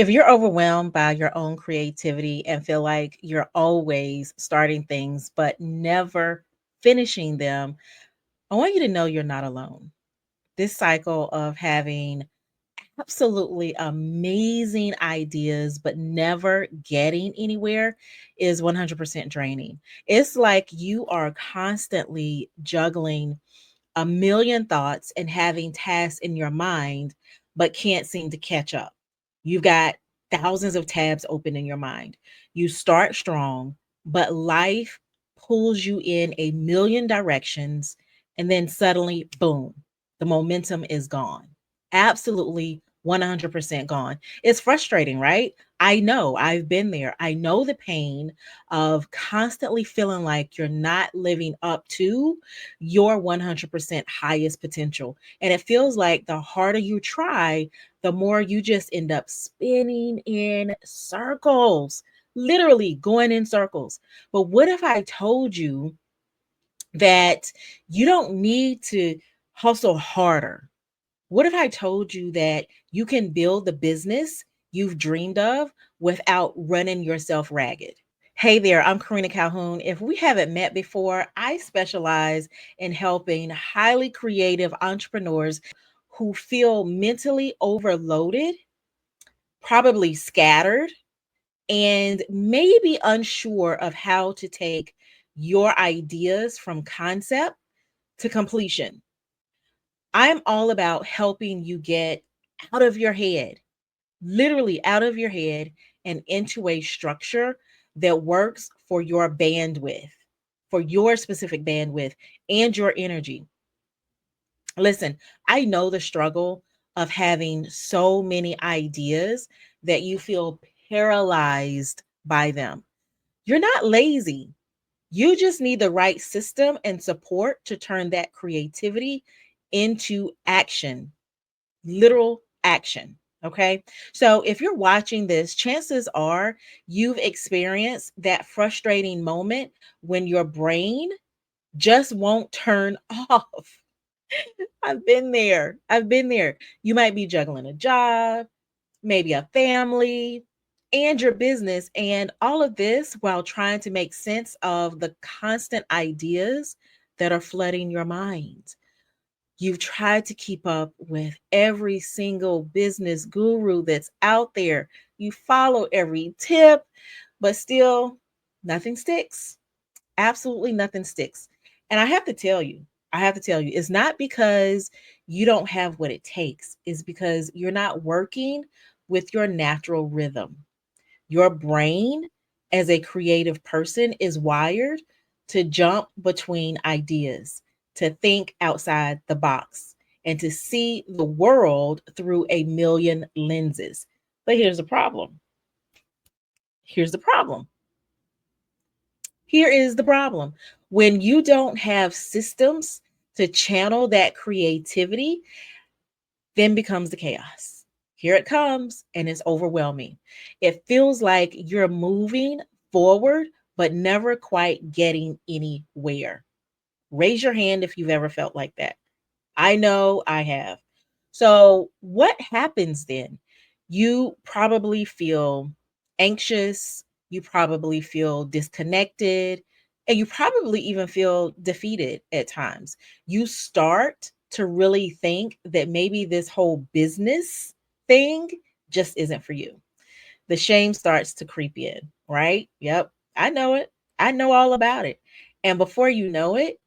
If you're overwhelmed by your own creativity and feel like you're always starting things but never finishing them, I want you to know you're not alone. This cycle of having absolutely amazing ideas but never getting anywhere is 100% draining. It's like you are constantly juggling a million thoughts and having tasks in your mind, but can't seem to catch up. You've got thousands of tabs open in your mind. You start strong, but life pulls you in a million directions, and then suddenly, boom, the momentum is gone. Absolutely 100% gone. It's frustrating, right? I know, I've been there. I know the pain of constantly feeling like you're not living up to your 100% highest potential. And it feels like the harder you try, the more you just end up spinning in circles, literally going in circles. But what if I told you that you don't need to hustle harder? What if I told you that you can build the business you've dreamed of without running yourself ragged? Hey there, I'm Karina Calhoun. If we haven't met before, I specialize in helping highly creative entrepreneurs who feel mentally overloaded, probably scattered, and maybe unsure of how to take your ideas from concept to completion. I'm all about helping you get out of your head, literally out of your head and into a structure that works for your bandwidth, for your specific bandwidth and your energy. Listen, I know the struggle of having so many ideas that you feel paralyzed by them. You're not lazy. You just need the right system and support to turn that creativity into action, literal action. Okay. So if you're watching this, chances are you've experienced that frustrating moment when your brain just won't turn off. I've been there. I've been there. You might be juggling a job, maybe a family, and your business, and all of this while trying to make sense of the constant ideas that are flooding your mind. You've tried to keep up with every single business guru that's out there. You follow every tip, but still nothing sticks. Absolutely nothing sticks. And I have to tell you, it's not because you don't have what it takes, it's because you're not working with your natural rhythm. Your brain, as a creative person, is wired to jump between ideas, to think outside the box, and to see the world through a million lenses. But here's the problem. Here's the problem. Here is the problem. When you don't have systems to channel that creativity, then becomes the chaos. Here it comes, and it's overwhelming. It feels like you're moving forward, but never quite getting anywhere. Raise your hand if you've ever felt like that. I know I have. So, what happens then? You probably feel anxious, you probably feel disconnected, and you probably even feel defeated at times. You start to really think that maybe this whole business thing just isn't for you. The shame starts to creep in, right? Yep, I know it. I know all about it. And before you know it,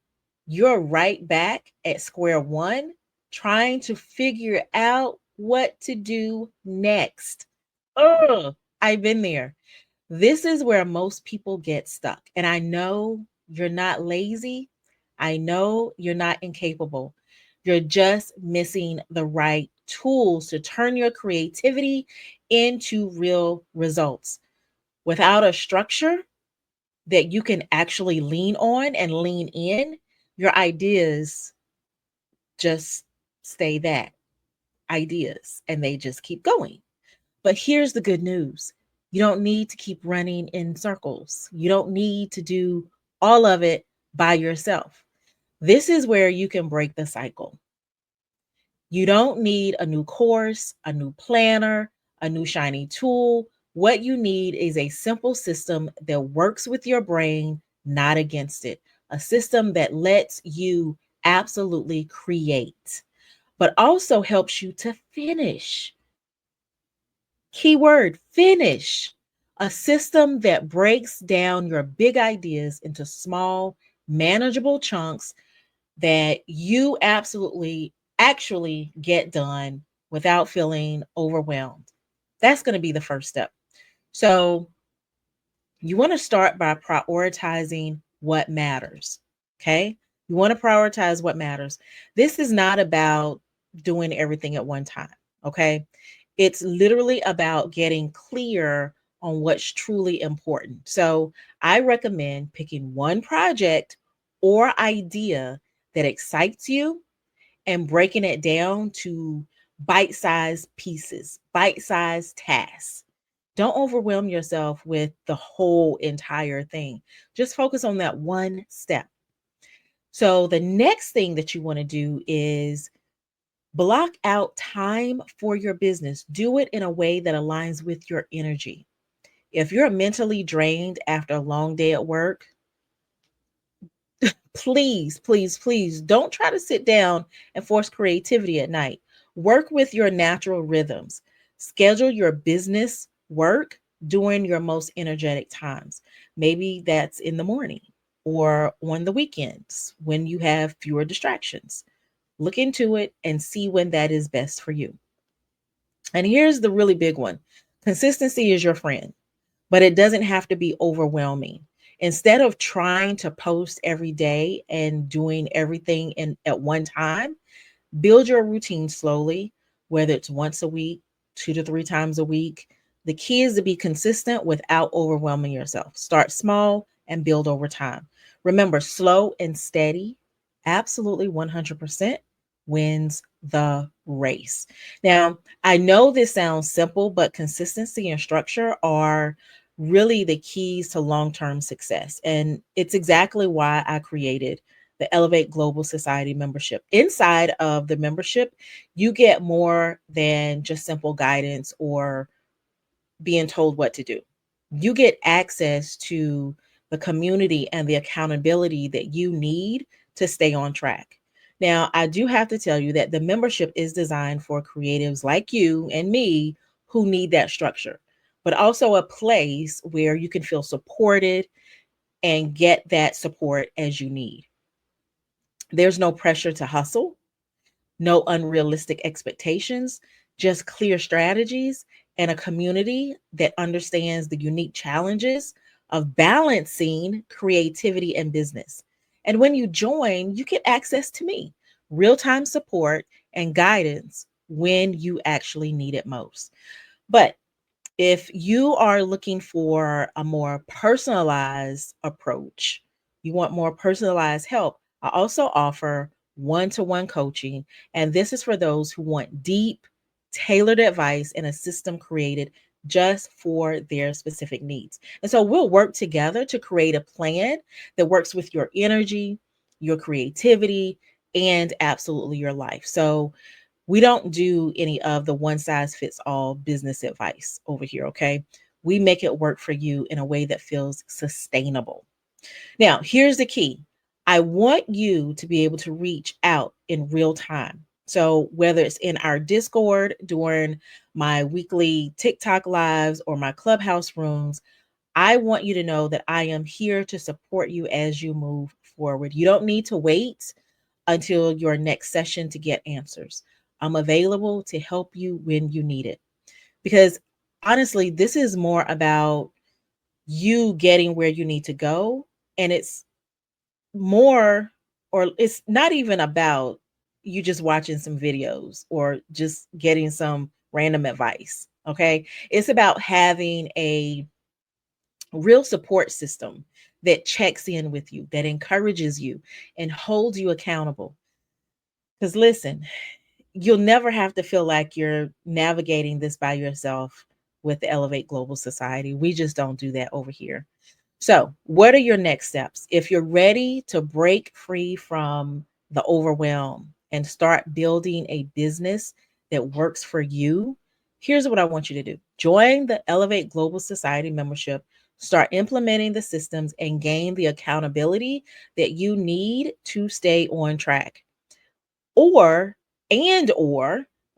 you're right back at square one, trying to figure out what to do next. Oh, I've been there. This is where most people get stuck. And I know you're not lazy. I know you're not incapable. You're just missing the right tools to turn your creativity into real results. Without a structure that you can actually lean on and lean in, your ideas just stay that ideas and they just keep going. But here's the good news: you don't need to keep running in circles, you don't need to do all of it by yourself. This is where you can break the cycle. You don't need a new course, a new planner, a new shiny tool. What you need is a simple system that works with your brain, not against it. A system that lets you absolutely create, but also helps you to finish. Keyword finish. A system that breaks down your big ideas into small, manageable chunks that you absolutely actually get done without feeling overwhelmed. That's going to be the first step. So, you want to start by prioritizing what matters. Okay. You want to prioritize what matters. This is not about doing everything at one time. Okay. It's literally about getting clear on what's truly important. So I recommend picking one project or idea that excites you and breaking it down to bite sized pieces, bite sized tasks. Don't overwhelm yourself with the whole entire thing. Just focus on that one step. So, the next thing that you want to do is block out time for your business. Do it in a way that aligns with your energy. If you're mentally drained after a long day at work, please, please, please don't try to sit down and force creativity at night. Work with your natural rhythms. Schedule your business work during your most energetic times. Maybe that's in the morning or on the weekends when you have fewer distractions. Look into it and see when that is best for you. And here's the really big one: consistency is your friend, but it doesn't have to be overwhelming. Instead of trying to post every day and doing everything in at one time, build your routine slowly, whether it's once a week, 2 to 3 times a week. The key is to be consistent without overwhelming yourself. Start small and build over time. Remember, slow and steady, absolutely 100% wins the race. Now, I know this sounds simple, but consistency and structure are really the keys to long term success. And it's exactly why I created the Elevate Global Society membership. Inside of the membership, you get more than just simple guidance or being told what to do. You get access to the community and the accountability that you need to stay on track. Now, I do have to tell you that the membership is designed for creatives like you and me who need that structure, but also a place where you can feel supported and get that support as you need. There's no pressure to hustle, no unrealistic expectations, just clear strategies and a community that understands the unique challenges of balancing creativity and business. And when you join, you get access to me, real time support, and guidance when you actually need it most. But if you are looking for a more personalized approach, you want more personalized help, I also offer one to one coaching. And this is for those who want deep, tailored advice and a system created just for their specific needs. And so we'll work together to create a plan that works with your energy, your creativity, and absolutely your life. So we don't do any of the one size fits all business advice over here, okay? We make it work for you in a way that feels sustainable. Now, here's the key: I want you to be able to reach out in real time. So, whether it's in our Discord, during my weekly TikTok lives, or my clubhouse rooms, I want you to know that I am here to support you as you move forward. You don't need to wait until your next session to get answers. I'm available to help you when you need it. Because honestly, this is more about you getting where you need to go. And it's more, or it's not even about you just watching some videos or just getting some random advice. Okay. It's about having a real support system that checks in with you, that encourages you and holds you accountable. Because listen, you'll never have to feel like you're navigating this by yourself with the Elevate Global Society. We just don't do that over here. So, what are your next steps? If you're ready to break free from the overwhelm and start building a business that works for you, Here's what I want you to do: join the Elevate Global Society membership, start implementing the systems, and gain the accountability that you need to stay on track. Or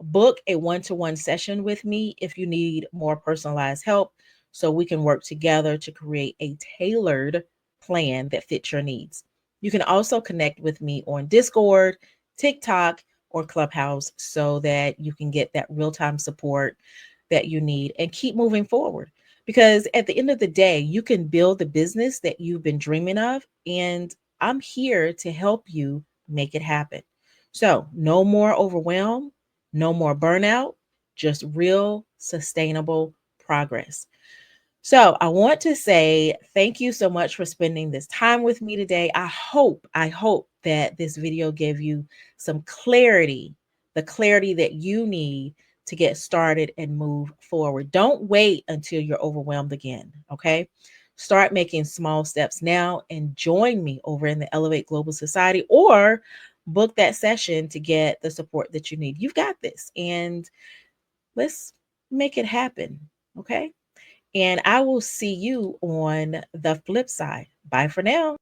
book a one-to-one session with me if you need more personalized help, so we can work together to create a tailored plan that fits your needs. You can also connect with me on Discord, TikTok, or Clubhouse so that you can get that real-time support that you need and keep moving forward. Because at the end of the day, you can build the business that you've been dreaming of, and I'm here to help you make it happen. So, no more overwhelm, no more burnout, just real sustainable progress. So, I want to say thank you so much for spending this time with me today. I hope that this video gave you some clarity, the clarity that you need to get started and move forward. Don't wait until you're overwhelmed again, okay? Start making small steps now and join me over in the Elevate Global Society, or book that session to get the support that you need. You've got this, and let's make it happen, okay? And I will see you on the flip side. Bye for now.